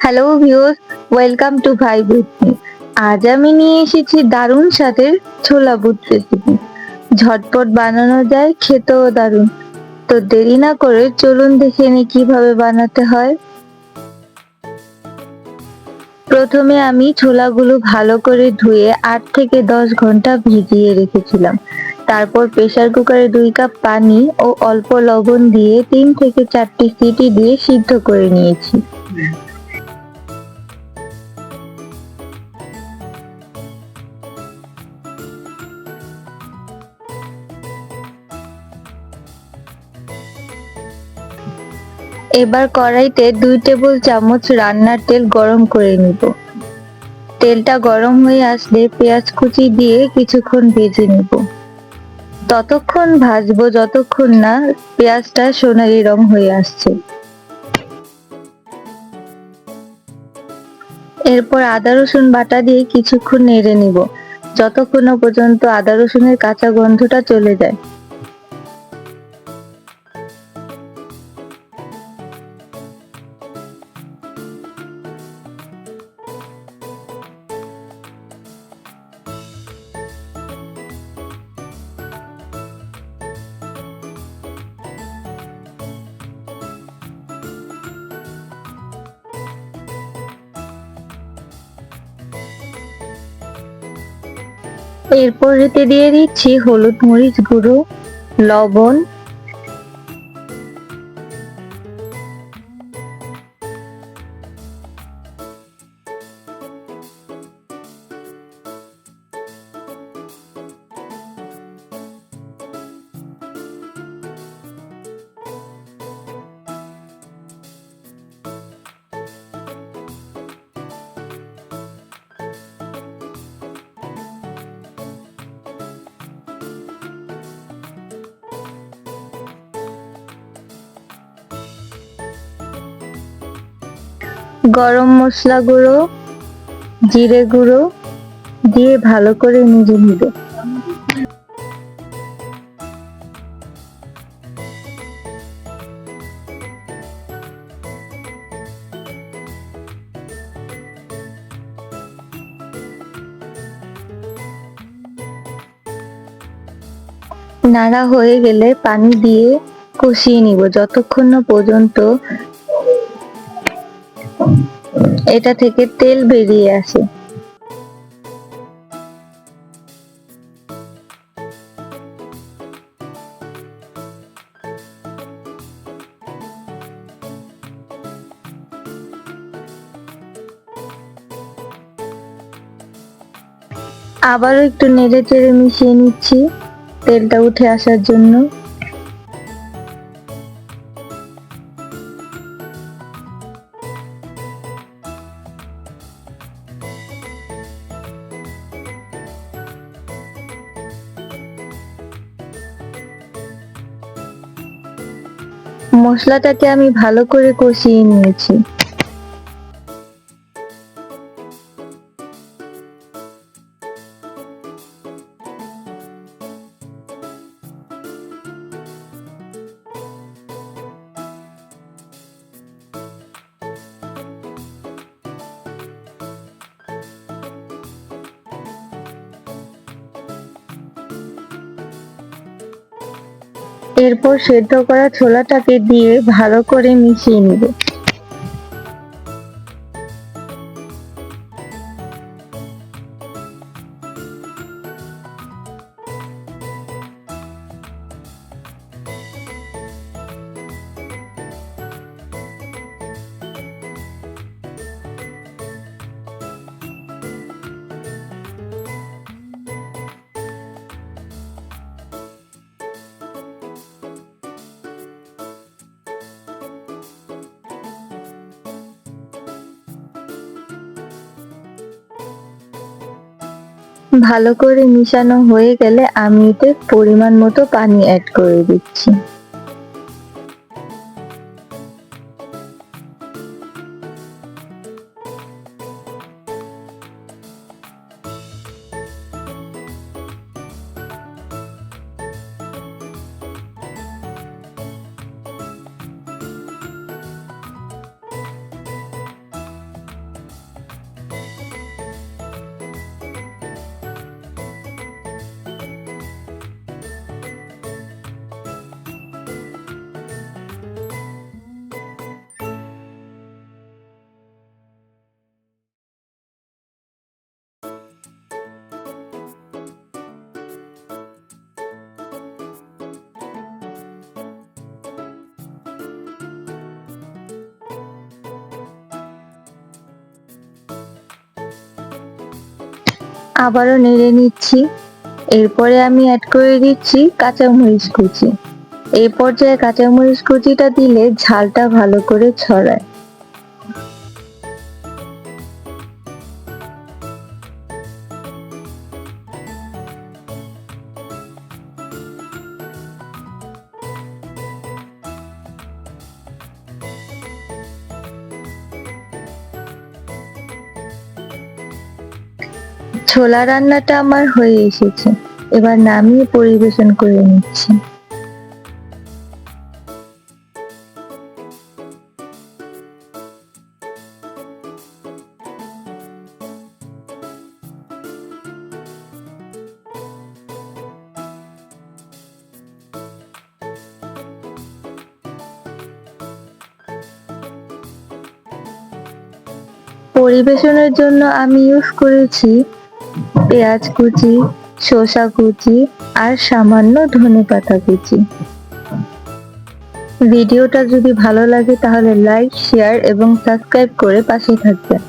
Hello viewers, welcome to vibe with me. আজ আমি নিয়ে এসেছি দারুণ স্বাদের ছোলা বুট রেসিপি। ঝটপট বানানো যায়, খেতেও দারুণ। তো দেরি না করে চলুন দেখে নিই কিভাবে বানাতে হয়। প্রথমে আমি ছোলাগুলো ভালো করে ধুয়ে 8 থেকে 10 ঘন্টা ভিজিয়ে রেখেছিলাম। তারপর প্রেসার কুকারে 2 কাপ পানি ও অল্প লবণ দিয়ে 3 থেকে 4টি সিটি দিয়ে সিদ্ধ করে নিয়েছি। এবার কড়াইতে 2 টেবিল চামচ রান্নার তেল গরম করে নিব। তেলটা গরম হয়ে আসলে পেঁয়াজ কুচি দিয়ে কিছুক্ষণ ভেজে নিব। ততক্ষণ ভাজবো যতক্ষণ না পেঁয়াজটা সোনালী রং হয়ে আসছে। এরপর আদা রসুন বাটা দিয়ে কিছুক্ষণ নেড়ে নিব, যতক্ষণ না পর্যন্ত আদা রসুনের কাঁচা গন্ধটা চলে যায়। এরপর এতে দিয়ে দিচ্ছি হলুদ মরিচ গুঁড়ো, লবণ, গরম মশলা গুঁড়ো, জিরে গুঁড়ো দিয়ে ভালো করে নেড়ে নিব। নাড়া হয়ে গেলে পানি দিয়ে কষিয়ে নিব যতক্ষণ না পর্যন্ত এটা থেকে তেল বেরিয়ে আসে। আবারও একটু নেড়ে চেড়ে মিশিয়ে নিচ্ছি তেলটা উঠে আসার জন্য। মশলাটাকে আমি ভালো করে কষিয়ে নিয়েছি। এরপর সেদ্ধ করা ছোলাটাকে দিয়ে ভালো করে মিশিয়ে নিব। ভালো করে মিশানো হয়ে গেলে আমি এতে পরিমাণ মতো পানি অ্যাড করে দিচ্ছি। আবারও নেড়ে নিচ্ছি। এরপরে আমি অ্যাড করে দিচ্ছি কাঁচামরিচ কুচি। এই পর্যায়ে কাঁচামরিচ কুচিটা দিলে ঝালটা ভালো করে ছড়ায়। ছোলা রান্নাটা আমার হয়ে এসেছে। এবার নামিয়ে পরিবেশন করে নিচ্ছি। পরিবেশনের জন্য আমি ইউজ করেছি পেঁয়াজ কুচি, শসা কুচি আর সামান্য ধনেপাতা কুচি। ভিডিওটা যদি ভালো লাগে তাহলে লাইক, শেয়ার এবং সাবস্ক্রাইব করে পাশে থাকবেন।